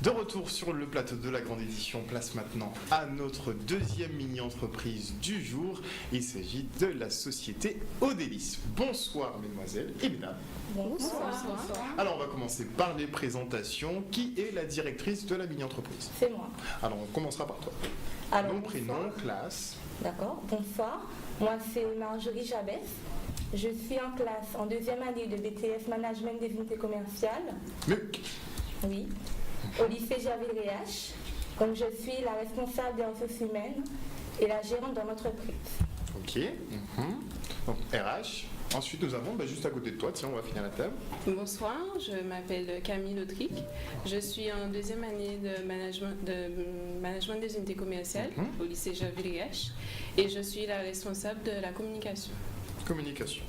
De retour sur le plateau de la grande édition, place maintenant à notre deuxième mini-entreprise du jour. Il s'agit de la société Odélis. Bonsoir mesdemoiselles et mesdames. Bonsoir. Alors on va commencer par les présentations. Qui est la directrice de la mini-entreprise? C'est moi. Alors on commencera par toi. Alors, Nom, bonsoir. prénom, classe. D'accord, bonsoir. Moi c'est Marjorie Jabès. Je suis en classe en deuxième année de BTS Management des unités commerciales. Muc. Oui. Au lycée Gerville-Réache. Donc je suis la responsable des ressources humaines et la gérante de l'entreprise. Ok. Donc RH. Ensuite nous avons juste à côté de toi, tiens on va finir la table. Bonsoir, je m'appelle Camille Lautric. Je suis en deuxième année de management des unités commerciales au lycée Gerville-Réache et je suis la responsable de la communication. Communication.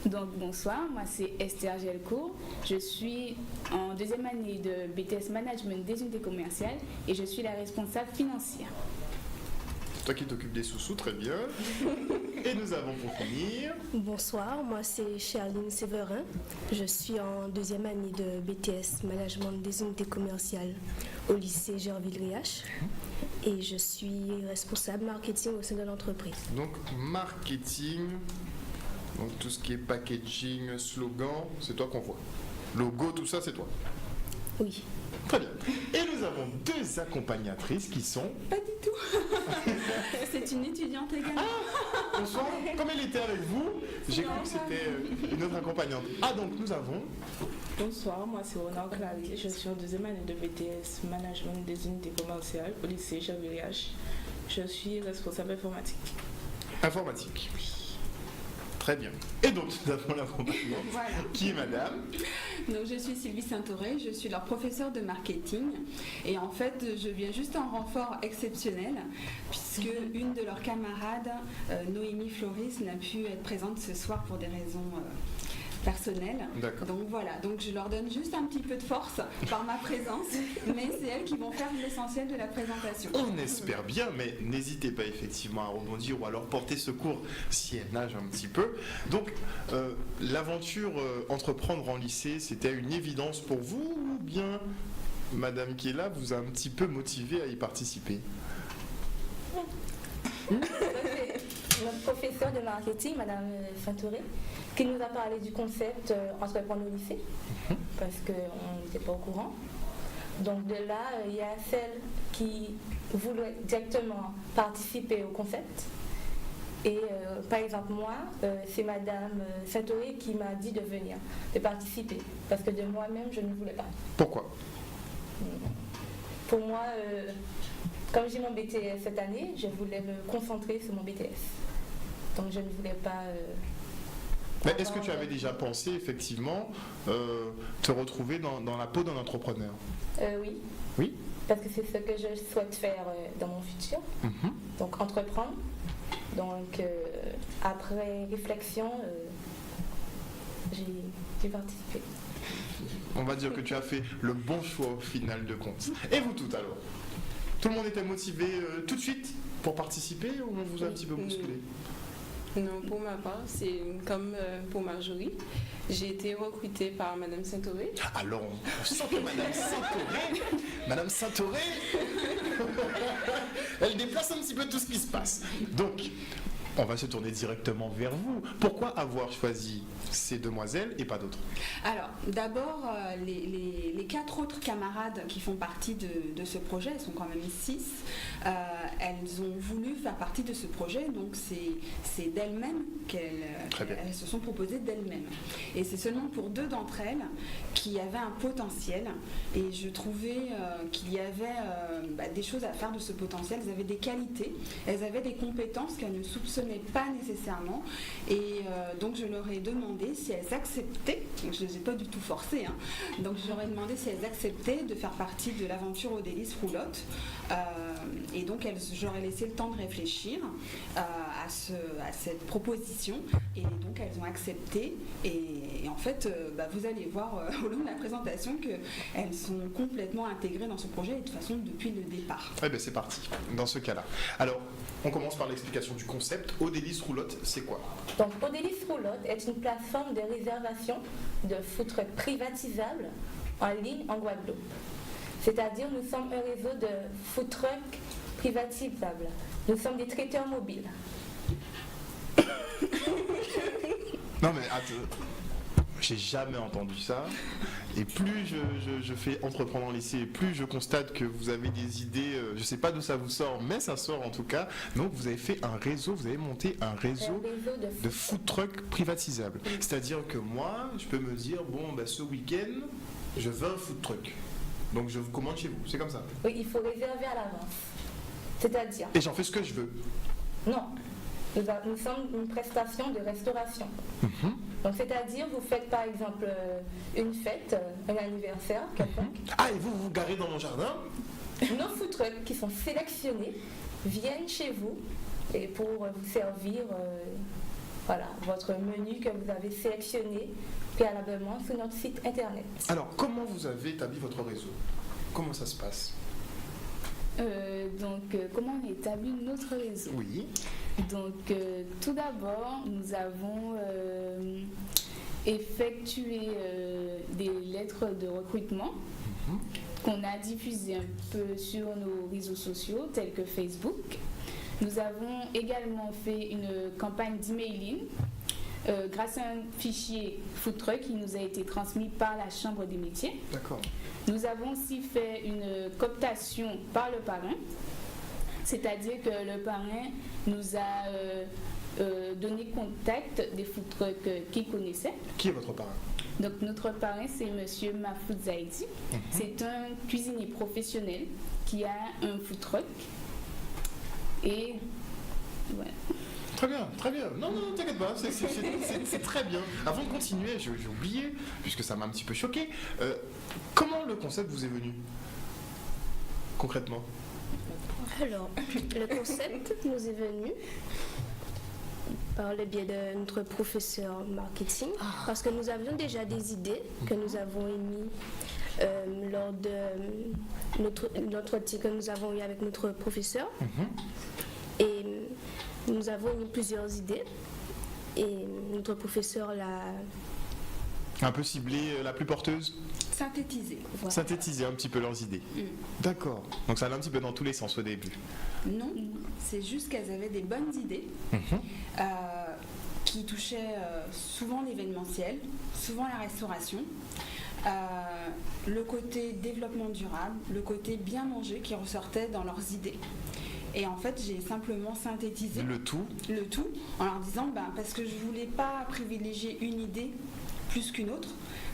Donc bonsoir, moi c'est Esther Gelcourt. Je suis en deuxième année de BTS Management des unités commerciales et je suis la responsable financière. C'est toi qui t'occupes des sous-sous, très bien. Et nous avons pour finir... Bonsoir, moi c'est Charline Séverin. Je suis en deuxième année de BTS Management des unités commerciales au lycée Gerville-Réache et je suis responsable marketing au sein de l'entreprise. Donc marketing, donc tout ce qui est packaging, slogan, c'est toi qu'on voit. Logo, tout ça, c'est toi. Oui. Très bien. Et nous avons deux accompagnatrices qui sont... Pas du tout. C'est une étudiante également. Bonsoir. Comme elle était avec vous, j'ai cru que c'était une autre accompagnante. Ah donc nous avons... Bonsoir, moi c'est Honor Clary, je suis en deuxième année de BTS Management des unités commerciales au lycée Gerville-Réache. Je suis responsable informatique. Informatique. Très bien. Et donc nous avons l'accompagnante. Voilà. Qui est madame? Donc je suis Sylvie Saint-Auré, je suis leur professeure de marketing et en fait je viens juste en renfort exceptionnel puisque une de leurs camarades, Noémie Floris, n'a pu être présente ce soir pour des raisons personnelles. D'accord. Donc voilà, donc je leur donne juste un petit peu de force par ma présence, mais c'est elles qui vont faire l'essentiel de la présentation. On espère bien, mais n'hésitez pas effectivement à rebondir ou alors porter secours si elle nage un petit peu. Donc, l'aventure entreprendre en lycée, c'était une évidence pour vous ou bien Madame qui est là vous a un petit peu motivé à y participer? C'est notre professeur de marketing, Madame Saint-Auré, qui nous a parlé du concept entreprendre au lycée, parce qu'on n'était pas au courant. Donc de là, il y a celle qui voulait directement participer au concept. Et par exemple, moi, c'est Madame Saint-Auré qui m'a dit de venir, de participer, parce que de moi-même, je ne voulais pas. Pourquoi? Pour moi, comme j'ai mon BTS cette année, je voulais me concentrer sur mon BTS. Donc je ne voulais pas... Mais est-ce que tu avais déjà pensé effectivement te retrouver dans la peau d'un entrepreneur? Oui. Oui. Parce que c'est ce que je souhaite faire dans mon futur. Donc entreprendre. Donc après réflexion, j'ai participé. On va dire que tu as fait le bon choix au final de compte. Et vous toutes alors? Tout le monde était motivé tout de suite pour participer ou on vous a un petit peu bousculé? Non, pour ma part, c'est comme pour Marjorie. J'ai été recrutée par Madame Saint-Auré. Alors, on sent que Madame Saint-Auré, elle déplace un petit peu tout ce qui se passe. Donc, on va se tourner directement vers vous. Pourquoi avoir choisi ces demoiselles et pas d'autres? Alors, d'abord, les 4 autres camarades qui font partie de ce projet, elles sont quand même 6, elles ont voulu faire partie de ce projet, donc c'est d'elles-mêmes qu'elles se sont proposées d'elles-mêmes. Et c'est seulement pour 2 d'entre elles qui avaient un potentiel, et je trouvais qu'il y avait des choses à faire de ce potentiel. Elles avaient des qualités, elles avaient des compétences qu'elles ne soupçonnaient pas nécessairement, et donc je leur ai demandé si elles acceptaient, donc je ne les ai pas du tout forcées, donc je leur ai demandé si elles acceptaient de faire partie de l'aventure Odélis Roulotte, et donc je leur ai laissé le temps de réfléchir à cette proposition, et donc elles ont accepté, et en fait vous allez voir au long de la présentation qu'elles sont complètement intégrées dans ce projet, et de toute façon depuis le départ. Eh bien c'est parti, dans ce cas-là. Alors, on commence par l'explication du concept. Odélis Roulotte, c'est quoi? Donc Odélis Roulotte est une plateforme de réservation de foutres privatisables en ligne en Guadeloupe. C'est-à-dire, nous sommes un réseau de food trucks privatisables. Nous sommes des traiteurs mobiles. Non mais attends, j'ai jamais entendu ça. Et plus je fais entreprendre en lycée, plus je constate que vous avez des idées, je sais pas d'où ça vous sort, mais ça sort en tout cas. Donc vous avez fait un réseau, vous avez monté un réseau de food trucks privatisables. C'est-à-dire que moi, je peux me dire, bon, bah, ce week-end, je veux un food truck. Donc je vous commande chez vous, c'est comme ça. Oui, il faut réserver à l'avance. C'est-à-dire... Et j'en fais ce que je veux. Non. Nous sommes une prestation de restauration. Donc, c'est-à-dire, vous faites par exemple une fête, un anniversaire, quelconque. Ah, et vous vous garez dans mon jardin? Nos food trucks qui sont sélectionnés viennent chez vous et pour vous servir voilà, votre menu que vous avez sélectionné préalablement sur notre site internet. Alors, comment vous avez établi votre réseau? Comment ça se passe? Comment on établit notre réseau? Oui. Donc, tout d'abord, nous avons effectué des lettres de recrutement qu'on a diffusées un peu sur nos réseaux sociaux tels que Facebook. Nous avons également fait une campagne d'emailing grâce à un fichier food truck qui nous a été transmis par la Chambre des métiers. D'accord. Nous avons aussi fait une cooptation par le parrain, c'est-à-dire que le parrain nous a donné contact des food trucks qu'il connaissait. Qui est votre parrain? Donc notre parrain, c'est M. Mahfoud Zaidi. C'est un cuisinier professionnel qui a un food truck. Et voilà. Très bien, très bien. Non, non, t'inquiète pas, c'est très bien. Avant de continuer, j'ai oublié, puisque ça m'a un petit peu choqué, comment le concept vous est venu concrètement? Alors, le concept nous est venu par le biais de notre professeur marketing, parce que nous avions déjà des idées que nous avons émises lors de l'entretien que nous avons eu avec notre professeur. Et nous avons émis plusieurs idées et notre professeur l'a... Un peu ciblé la plus porteuse? Synthétiser. Voilà. Synthétiser un petit peu leurs idées. D'accord. Donc ça allait un petit peu dans tous les sens au début. Non, c'est juste qu'elles avaient des bonnes idées qui touchaient souvent l'événementiel, souvent la restauration, le côté développement durable, le côté bien manger qui ressortait dans leurs idées. Et en fait, j'ai simplement synthétisé le tout en leur disant, parce que je ne voulais pas privilégier une idée plus qu'une autre,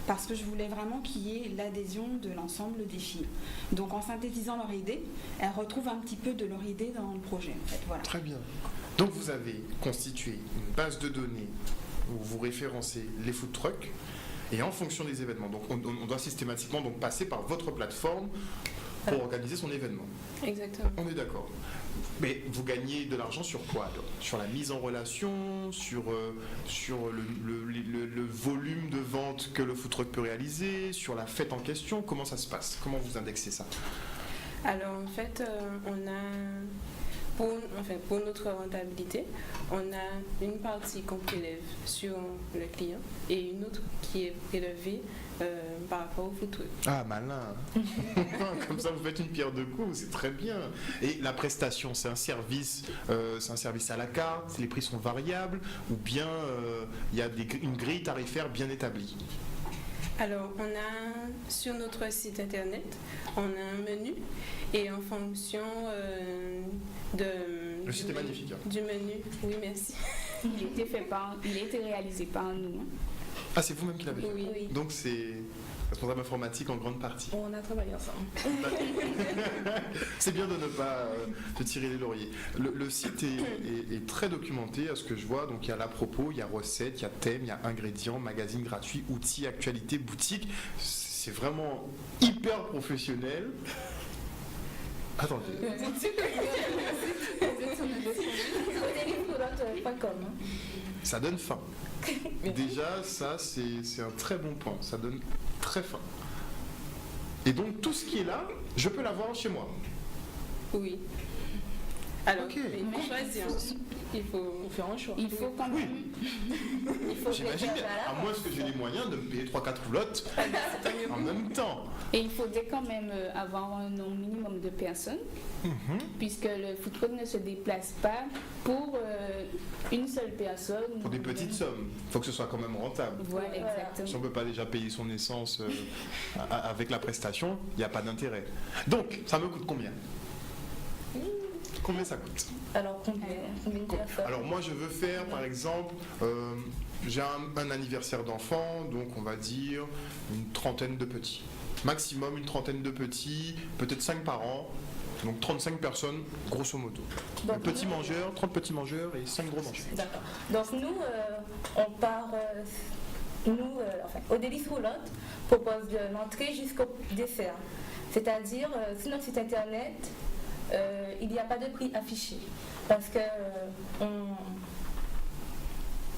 parce que je voulais vraiment qu'il y ait l'adhésion de l'ensemble des filles. Donc en synthétisant leur idée, elles retrouvent un petit peu de leur idée dans le projet. En fait, voilà. Très bien. Donc vous avez constitué une base de données où vous référencez les food trucks et en fonction des événements. Donc on doit systématiquement donc passer par votre plateforme pour organiser son événement. Exactement. On est d'accord. Mais vous gagnez de l'argent sur quoi alors? Sur la mise en relation, sur le volume de vente que le food truck peut réaliser, sur la fête en question? Comment ça se passe? Comment vous indexez ça? Alors en fait, on a, pour notre rentabilité, on a une partie qu'on prélève sur le client et une autre qui est prélevée par rapport au food truck. Ah, malin. Comme ça, vous faites une pierre deux coups, c'est très bien. Et la prestation, c'est un service à la carte, les prix sont variables, ou bien il y a une grille tarifaire bien établie? Alors, on a sur notre site internet, on a un menu et en fonction Le site est magnifique. Du menu, oui, merci. Il a été réalisé par nous. Ah, c'est vous-même qui l'avez fait? Oui. Donc c'est responsable informatique en grande partie. On a travaillé ensemble. C'est bien de ne pas te tirer les lauriers. Le site est très documenté à ce que je vois. Donc il y a l'à-propos, il y a recettes, il y a thème, il y a ingrédients, magazine gratuit, outils, actualités, boutique. C'est vraiment hyper professionnel. Attendez. Ça donne faim. Déjà, ça, c'est un très bon point. Ça donne très faim. Et donc, tout ce qui est là, je peux l'avoir chez moi. Oui. Alors, Ok. il faut choisir. Il faut On fait un choix. Il faut quand même. Il faut J'imagine, réfléchir à à la moins que j'ai les moyens de me payer 3-4 roulottes en même temps. Et il faudrait quand même avoir un nombre minimum de personnes, puisque le food truck ne se déplace pas pour une seule personne. Pour des petites sommes, il faut que ce soit quand même rentable. Voilà, Si on exactement. ne peut pas déjà payer son essence avec la prestation, il n'y a pas d'intérêt. Donc, ça me coûte combien? Combien ça coûte? Alors, combien de personnes? Alors moi je veux faire par exemple, j'ai un anniversaire d'enfant, donc on va dire une trentaine de petits. Maximum une trentaine de petits, peut-être 5 par an, donc 35 personnes grosso modo. Donc, Petits mangeurs, 30 petits mangeurs et 5 gros mangeurs. D'accord. Donc nous, on part, au Délice Roulotte propose de l'entrée jusqu'au dessert. C'est-à-dire, sur notre site internet, il n'y a pas de prix affiché. Parce que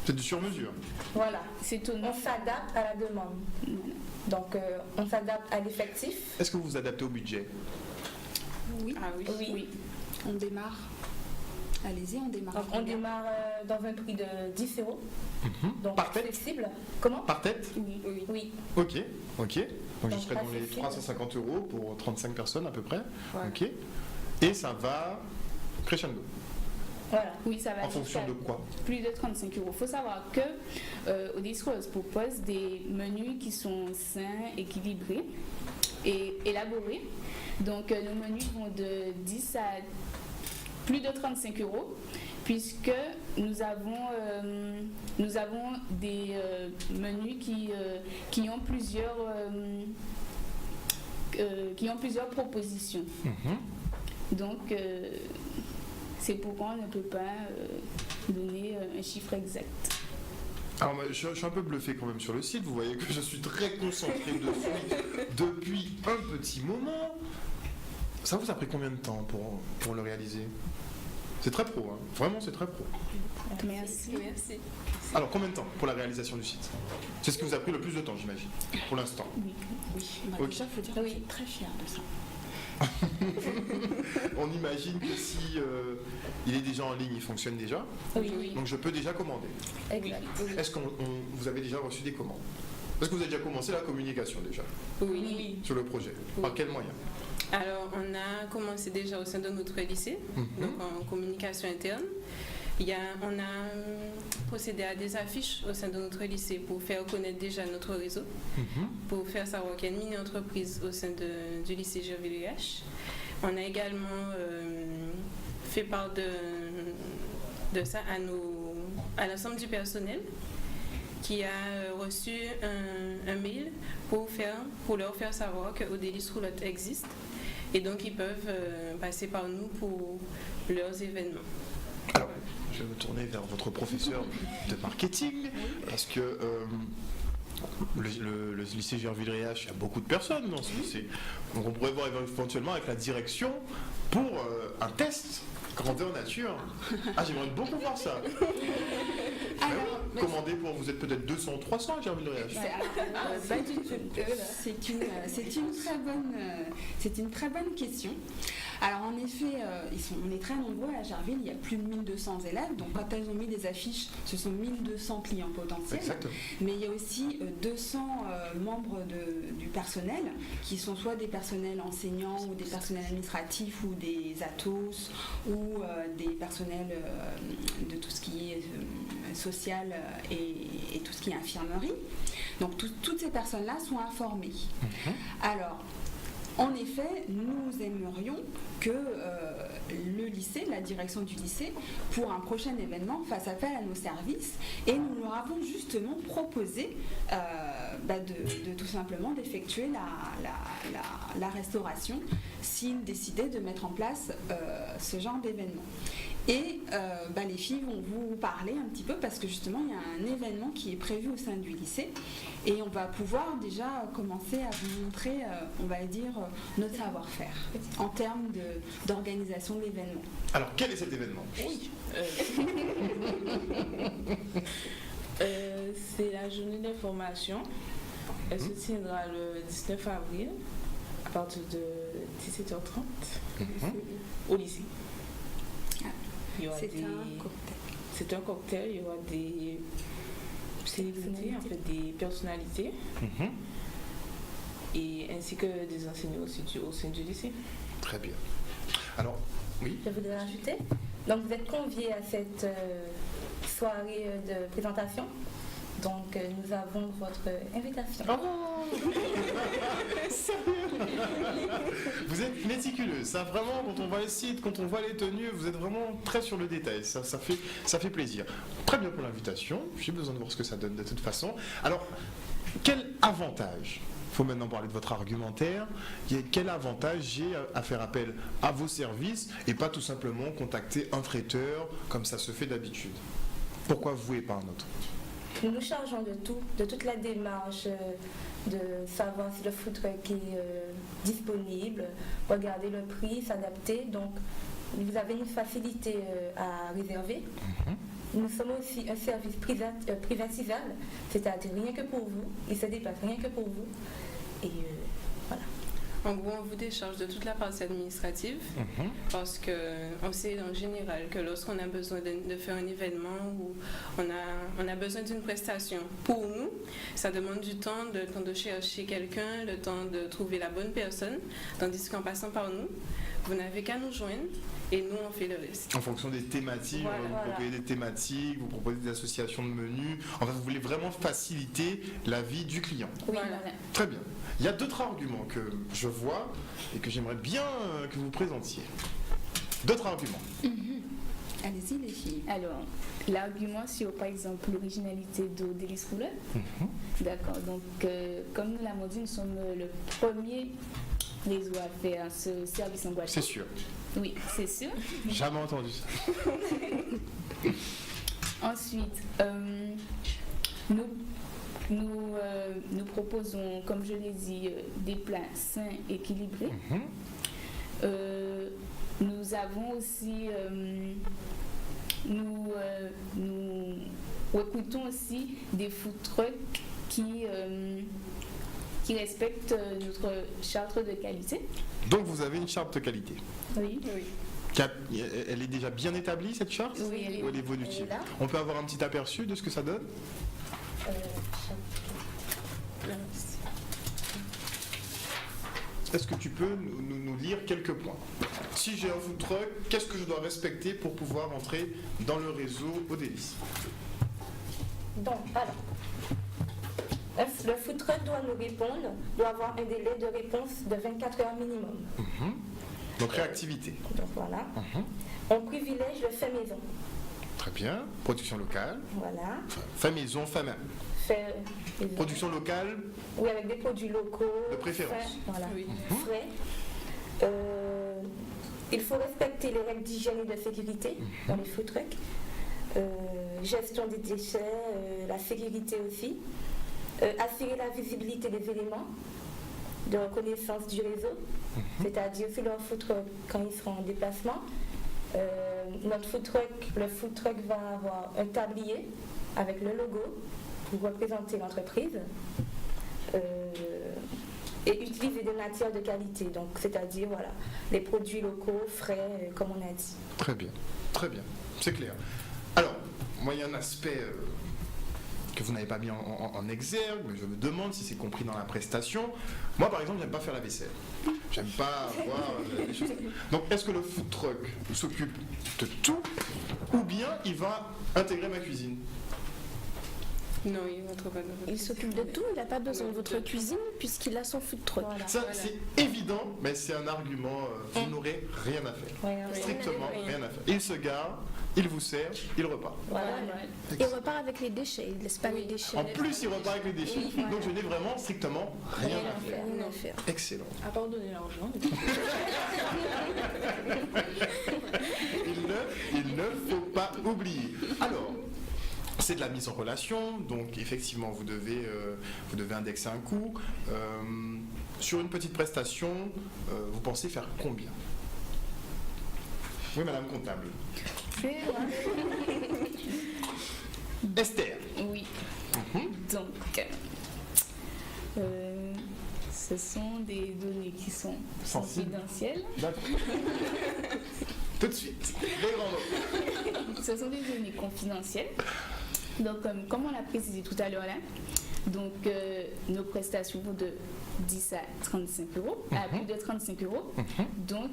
C'est du sur-mesure. voilà, C'est tout. on s'adapte à la demande. Donc on s'adapte à l'effectif. Est-ce que vous vous adaptez au budget? Oui, Ah oui. Oui. on démarre. Allez-y, on démarre. Donc on démarre dans un prix de 10 €. Donc Par tête? accessible. Comment? Par tête? Oui. Oui. Ok. Donc je Donc, serai dans les accessible. 350 € pour 35 personnes à peu près. Ouais. Ok. Et ça va crescendo. Voilà. Oui, ça va En fonction de quoi? plus de 35 €. Il faut savoir que Odis Rose propose des menus qui sont sains, équilibrés et élaborés. Donc nos menus vont de 10 à plus de 35 €, puisque nous avons des menus qui ont plusieurs propositions. Donc c'est pourquoi on ne peut pas donner un chiffre exact. Alors, je suis un peu bluffé quand même sur le site. Vous voyez que je suis très concentré dessus depuis un petit moment. Ça vous a pris combien de temps pour le réaliser? C'est très pro, hein. Vraiment, c'est très pro. Merci. Merci. Alors, combien de temps pour la réalisation du site? C'est ce qui vous a pris le plus de temps, j'imagine, pour l'instant. Oui, bah, Ok. déjà, il faut dire que je suis très fière de ça. On imagine que si il est déjà en ligne, il fonctionne déjà. Oui. Donc, je peux déjà commander. Exact. Est-ce que vous avez déjà reçu des commandes? Est-ce que vous avez déjà commencé la communication déjà Oui. sur le projet? Par quel moyen? Alors, on a commencé déjà au sein de notre lycée, donc en communication interne. On a procédé à des affiches au sein de notre lycée pour faire connaître déjà notre réseau, pour faire savoir qu'il y a une mini-entreprise au sein du lycée Gervais-Léache. On a également fait part de ça à l'ensemble du personnel qui a reçu un mail pour leur faire savoir que Odélis Roulotte existe et donc ils peuvent passer par nous pour leurs événements. Alors, je vais me tourner vers votre professeur de marketing, parce que le lycée Gervais-Léache, il y a beaucoup de personnes dans ce lycée. Donc on pourrait voir éventuellement avec la direction pour un test grandeur nature. Ah, j'aimerais beaucoup voir ça. Alors, Commandez pour, vous êtes peut-être 200 ou 300 à Gervais-Léache. C'est une très bonne question. Alors en effet, on est très nombreux à Gerville, il y a plus de 1200 élèves, donc quand elles ont mis des affiches, ce sont 1200 clients potentiels. Exactement. Mais il y a aussi 200 membres du personnel, qui sont soit des personnels enseignants ou des personnels administratifs ou des atos ou des personnels de tout ce qui est social et tout ce qui est infirmerie. Donc toutes ces personnes-là sont informées. Alors, en effet, nous aimerions que le lycée, la direction du lycée, pour un prochain événement, fasse appel à nos services et nous leur avons justement proposé de tout simplement d'effectuer la restauration s'ils décidaient de mettre en place ce genre d'événement. Et les filles vont vous parler un petit peu parce que justement il y a un événement qui est prévu au sein du lycée et on va pouvoir déjà commencer à vous montrer, on va dire, notre savoir-faire en termes d'organisation de l'événement. Alors, quel est cet événement? Oui. C'est la journée d'information. Elle se tiendra le 19 avril à partir de 17h30 au lycée. Il y aura c'est un cocktail, il y aura des célébrités, en fait, des personnalités, et ainsi que des enseignants aussi au sein du lycée. Très bien. Alors, oui. Je voudrais rajouter. Donc, vous êtes conviés à cette soirée de présentation. Donc, nous avons votre invitation. Vous êtes méticuleux. Ça, vraiment, quand on voit le site, quand on voit les tenues, vous êtes vraiment très sur le détail. Ça fait plaisir. Très bien pour l'invitation. J'ai besoin de voir ce que ça donne de toute façon. Alors, quel avantage? Il faut maintenant parler de votre argumentaire. Quel avantage j'ai à faire appel à vos services et pas tout simplement contacter un traiteur comme ça se fait d'habitude? Pourquoi vous et pas un autre? Nous nous chargeons de tout, de toute la démarche, de savoir si le food truck est disponible, regarder le prix, s'adapter. Donc, vous avez une facilité à réserver. Nous sommes aussi un service privatisable, c'est-à-dire rien que pour vous. Il se déplace rien que pour vous. Et voilà. En gros, on vous décharge de toute la partie administrative parce qu'on sait en général que lorsqu'on a besoin de faire un événement ou on a besoin d'une prestation pour nous, ça demande du temps, le temps de chercher quelqu'un, le temps de trouver la bonne personne, tandis qu'en passant par nous, vous n'avez qu'à nous joindre et nous on fait le reste. En fonction des thématiques, vous proposez des thématiques, vous proposez des associations de menus. Enfin, vous voulez vraiment faciliter la vie du client. Oui, Voilà. Très bien. Il y a d'autres arguments que je vois et que j'aimerais bien que vous présentiez. D'autres arguments. Allez-y les filles. Alors, l'argument sur, par exemple, l'originalité de Délice Couleur. D'accord. Donc, comme nous l'avons dit, nous sommes le premier réseau à faire ce service en Guadeloupe. C'est sûr. Oui, c'est sûr. Jamais entendu ça. Ensuite, nous proposons, comme je l'ai dit, des plats sains, équilibrés. Nous avons aussi, nous recrutons aussi des food trucks qui respectent notre charte de qualité. Donc vous avez une charte de qualité. Oui. Elle est déjà bien établie, cette charte? Oui, elle est- Ou elle est évolutive? elle est là. On peut avoir un petit aperçu de ce que ça donne? Est-ce que tu peux nous lire quelques points? Si j'ai un food truck, qu'est-ce que je dois respecter pour pouvoir entrer dans le réseau Au Délice? Donc, alors, le food truck doit nous répondre, doit avoir un délai de réponse de 24 heures minimum. Donc réactivité. Donc voilà. On privilège le fait maison. Très bien. Production locale. Voilà. Fait maison, fait main. Fait maison. Production locale, Oui, avec des produits locaux. de préférence. Frais, voilà. Oui. Frais. Il faut respecter les règles d'hygiène et de sécurité dans les food trucks. Gestion des déchets, la sécurité aussi. Assurer la visibilité des éléments de reconnaissance du réseau, c'est-à-dire si leur food truck, quand ils seront en déplacement, notre food truck, le food truck va avoir un tablier avec le logo pour représenter l'entreprise et utiliser des matières de qualité, donc c'est-à-dire voilà, les produits locaux, frais, comme on a dit. Très bien, c'est clair. Alors, moi il y a un aspect que vous n'avez pas mis en exergue, mais je me demande si c'est compris dans la prestation. Moi par exemple, j'aime pas faire la vaisselle. J'aime pas voir des choses. Donc est-ce que le food truck s'occupe de tout ou bien il va intégrer ma cuisine? Non, il ne trouve pas de Il s'occupe de tout, il n'a pas besoin de votre cuisine puisqu'il a son food truck. Voilà. Ça c'est évident, mais c'est un argument, vous n'aurez rien à faire. Ouais, ouais. Strictement rien à faire. Il se gare, il vous sert, il repart. Voilà. Il repart avec les déchets, il ne laisse pas les déchets. En plus, il repart avec les déchets. Donc je n'ai vraiment strictement rien à faire. Rien à faire. Excellent. À part donner l'argent. Il ne faut pas oublier. Alors, c'est de la mise en relation, donc effectivement vous devez indexer un coût. Sur une petite prestation, vous pensez faire combien? Oui, madame comptable. Esther. Oui. Donc, ce sont des données qui sont Sensible. confidentielles. D'accord. Tout de suite. Les grands mots. ce sont des données confidentielles. Donc, comme on l'a précisé tout à l'heure là, donc nos prestations vont de 10 à 35 euros, à plus de 35 euros. Donc,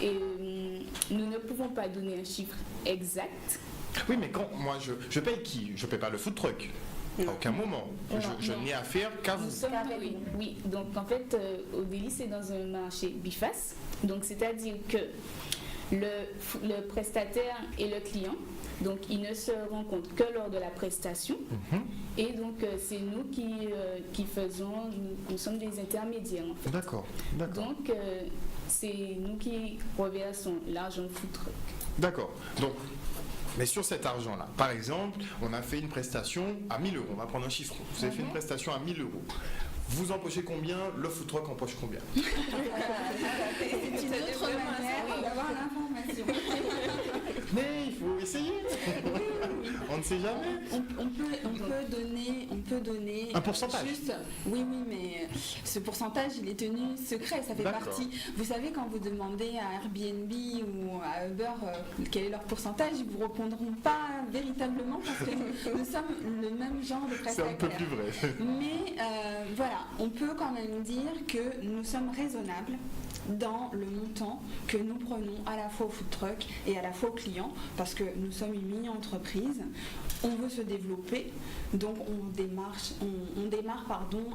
nous ne pouvons pas donner un chiffre exact. Oui, mais quand moi je paye qui? Je paye pas le food truck. À aucun moment. Je n'ai affaire qu'à vous. Nous sommes oui. Donc en fait, Odélie, c'est dans un marché biface. Donc c'est-à-dire que le prestataire et le client, donc ils ne se rencontrent que lors de la prestation. Et donc c'est nous qui faisons, nous sommes des intermédiaires en fait. D'accord. Donc c'est nous qui reversons l'argent food truck. D'accord. Donc, mais sur cet argent-là, par exemple, on a fait une prestation à 1000 euros. On va prendre un chiffre. Vous avez fait une prestation à 1000 euros. Vous empochez combien? Le food truck empoche combien? C'est une autre manière d'avoir l'information. Mais il faut essayer. On ne sait jamais. On peut donner un pourcentage. Oui, mais ce pourcentage, il est tenu secret. Ça fait partie. Vous savez, quand vous demandez à Airbnb ou à Uber quel est leur pourcentage, ils vous répondront pas véritablement parce que nous sommes le même genre de prestataire. C'est un peu plus vrai. Mais voilà, on peut quand même dire que nous sommes raisonnables dans le montant que nous prenons à la fois au food truck et à la fois aux clients, parce que nous sommes une mini-entreprise, on veut se développer, donc on démarre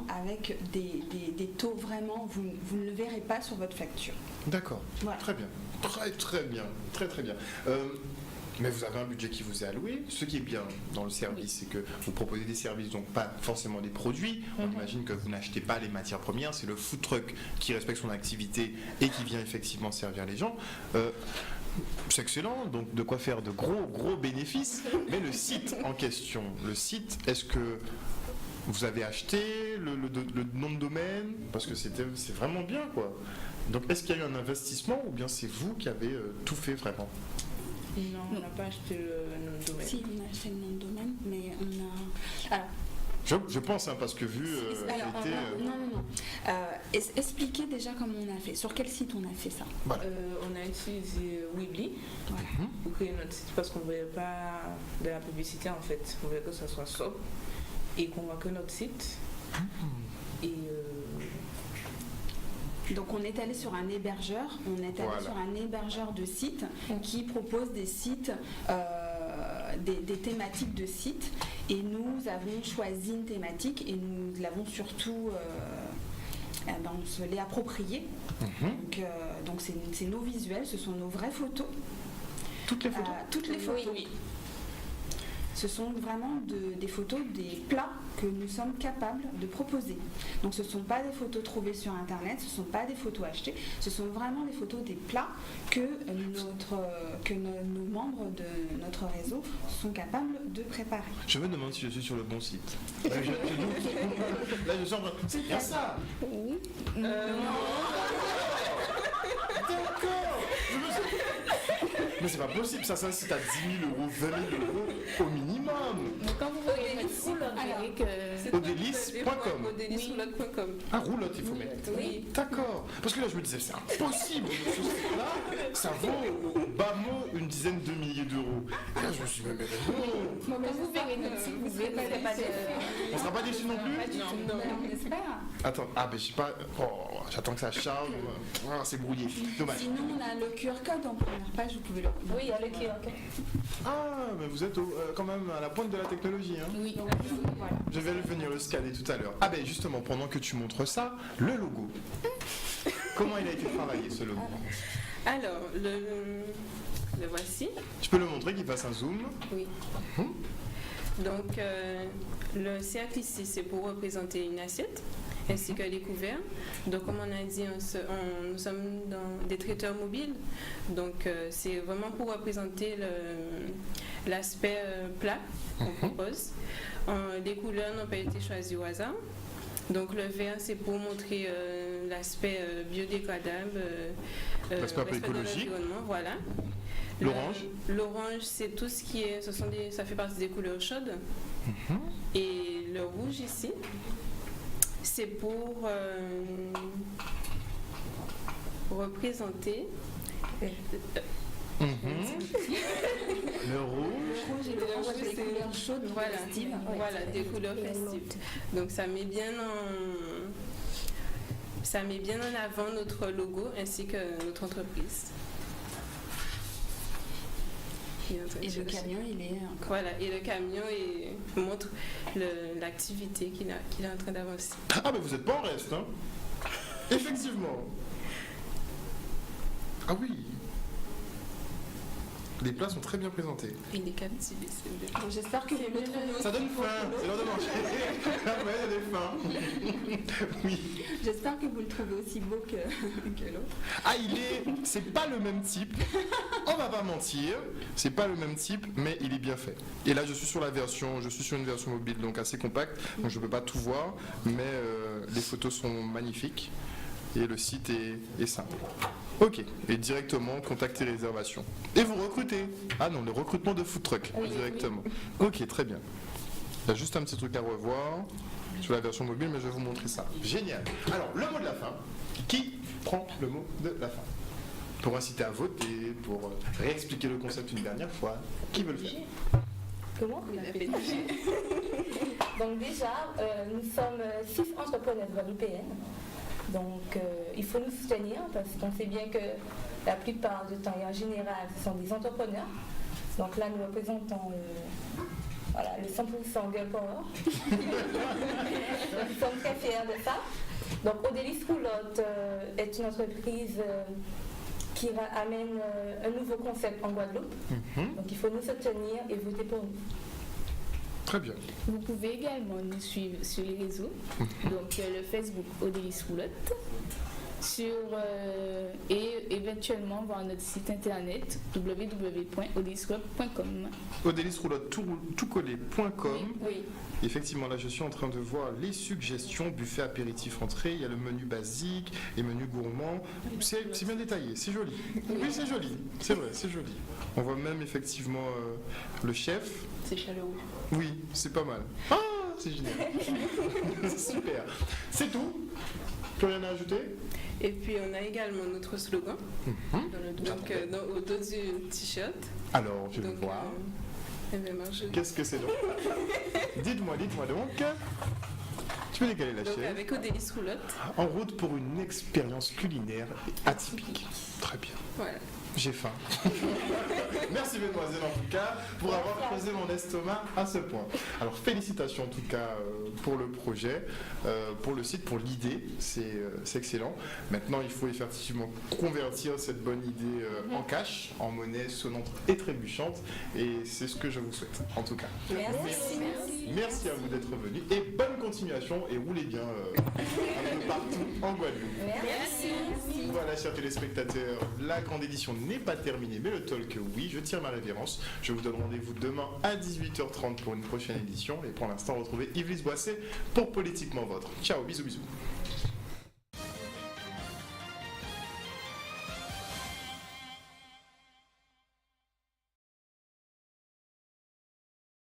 avec des taux vraiment, vous ne le verrez pas sur votre facture. D'accord, voilà. Très bien, très bien. Mais vous avez un budget qui vous est alloué. Ce qui est bien dans le service, c'est que vous proposez des services, donc pas forcément des produits. On imagine que vous n'achetez pas les matières premières. C'est le food truck qui respecte son activité et qui vient effectivement servir les gens. C'est excellent, donc de quoi faire de gros bénéfices. Mais le site en question, est-ce que vous avez acheté le nom de domaine? Parce que c'est vraiment bien, quoi. Donc est-ce qu'il y a eu un investissement ou bien c'est vous qui avez tout fait vraiment? Non, on n'a pas acheté le nom de domaine. Si, on a acheté le nom de domaine, mais on a... Alors, je pense, parce que vu... Non. Expliquez déjà comment on a fait. Sur quel site on a fait ça? Voilà. On a utilisé Weebly pour créer notre site parce qu'on ne voulait pas de la publicité en fait. On voulait que ça soit sobre et qu'on voit que notre site. Et... Donc on est allé sur un hébergeur, sur un hébergeur de sites qui propose des sites, des thématiques de sites, et nous avons choisi une thématique et nous l'avons surtout, on se l'est approprié. Donc c'est nos visuels, ce sont nos vraies photos. Toutes les photos? Toutes les photos. Oui. Ce sont vraiment des photos des plats que nous sommes capables de proposer. Donc ce ne sont pas des photos trouvées sur Internet, ce ne sont pas des photos achetées, ce sont vraiment des photos des plats que nos membres de notre réseau sont capables de préparer. Je me demande si je suis sur le bon site. Là, je sens... C'est bien ça. Oui. D'accord. Mais c'est pas possible, ça c'est à 10 000 euros, 20 000 euros au minimum. Donc quand vous voyez notre site, vous verrez que... Odélis.com. Odélis.com. Ah, roulotte, il faut mettre. Oui. D'accord. Parce que là, je me disais, c'est impossible. Ce site-là, ça vaut au bas mot une dizaine de milliers d'euros. Et là, je me suis dit, mais non. Quand vous verrez notre site, vous verrez qu'il n'y a pas de... On sera pas déçus non plus? Non. On espère. Attends, mais je sais pas. Oh, j'attends que ça charge. Ah, c'est brouillé. Dommage. Sinon, on a le QR code en première page, vous pouvez le... Oui, il y a le QR code. Ah, mais vous êtes quand même à la pointe de la technologie. Hein. Oui. Voilà. Je vais venir le scanner tout à l'heure. Ah ben justement, pendant que tu montres ça, le logo. Comment il a été travaillé, ce logo? Alors, le voici. Tu peux le montrer, qu'il fasse un zoom? Oui. Donc, le cercle ici, c'est pour représenter une assiette, ainsi que les couverts. Donc, comme on a dit, nous sommes dans des traiteurs mobiles. Donc, c'est vraiment pour représenter l'aspect plat qu'on propose. Les couleurs n'ont pas été choisies au hasard. Donc, le vert, c'est pour montrer l'aspect biodégradable, l'aspect un peu écologique. Voilà. L'orange? L'orange, c'est tout ce qui est... ça fait partie des couleurs chaudes. Et le rouge ici, c'est pour représenter Le rouge. Le rouge et le Le orange, rouge, c'est des c'est- couleurs chaudes, Voilà, festives. voilà, des couleurs festives. Donc ça met bien en avant notre logo ainsi que notre entreprise. Et le camion, il est encore. Voilà, et le camion montre l'activité qu'il est en train d'avancer. Ah, mais vous n'êtes pas en reste, hein? Effectivement. Ah oui. Les plats sont très bien présentés. Il est captivé, c'est bien. Donc, j'espère que vous le trouvez aussi Ça donne beau faim, que c'est l'heure de manger. Ah ouais, il y a des faim. Oui. J'espère que vous le trouvez aussi beau que l'autre. Ah, c'est pas le même type. On va pas mentir, c'est pas le même type, mais il est bien fait. Et là, je suis sur une version mobile, donc assez compacte, donc je peux pas tout voir, mais les photos sont magnifiques et le site est simple. Ok, et directement, contact et réservation. Et vous recrutez? Ah non, le recrutement de food truck, directement. Ok, très bien. Il y a juste un petit truc à revoir sur la version mobile, mais je vais vous montrer ça. Génial. Alors, le mot de la fin. Qui prend le mot de la fin? Pour inciter à voter, pour réexpliquer le concept une dernière fois. Qui veut le faire? Comment? Il a fait Donc déjà, nous sommes 6 entrepreneurs guadeloupéennes. Donc il faut nous soutenir parce qu'on sait bien que la plupart du temps et en général, ce sont des entrepreneurs. Donc là, nous représentons le 100% Girl Power. Nous sommes très fiers de ça. Donc Odélis Roulotte est une entreprise qui amène un nouveau concept en Guadeloupe. Donc il faut nous soutenir et voter pour nous. Très bien. Vous pouvez également nous suivre sur les réseaux, donc le Facebook Odélis Roulotte, et éventuellement voir notre site internet www.odelisroulotte.com. Odelisroulotte.com. Oui. Effectivement, là je suis en train de voir les suggestions, buffet, apéritif, entrée, il y a le menu basique, les menus gourmands, c'est bien détaillé, c'est joli. Oui, c'est joli, c'est vrai, c'est joli. On voit même effectivement le chef. C'est chaleureux. Oui, c'est pas mal. Ah, c'est génial. C'est super. C'est tout? Plus rien à ajouter? Et puis on a également notre slogan donc, au dos du t-shirt. Alors, je vais Donc, voir. je... Qu'est-ce que c'est donc? Dites-moi donc. Tu peux décaler la Donc chaise. avec Odélis Roulotte. En route pour une expérience culinaire atypique. Très bien. Voilà. J'ai faim. Merci mesdemoiselles en tout cas pour avoir creusé mon estomac à ce point. Alors félicitations en tout cas pour le projet, pour le site, pour l'idée, c'est excellent. Maintenant il faut effectivement convertir cette bonne idée en cash, en monnaie sonnante et trébuchante, et c'est ce que je vous souhaite en tout cas. Merci à vous d'être venus et bonne continuation et roulez bien un peu partout en Guadeloupe. Merci. Voilà, chers téléspectateurs, la grande édition n'est pas terminée, mais le talk, oui, je tire ma révérence. Je vous donne rendez-vous demain à 18h30 pour une prochaine édition. Et pour l'instant, retrouvez Yves Boisset pour Politiquement Votre. Ciao, bisous.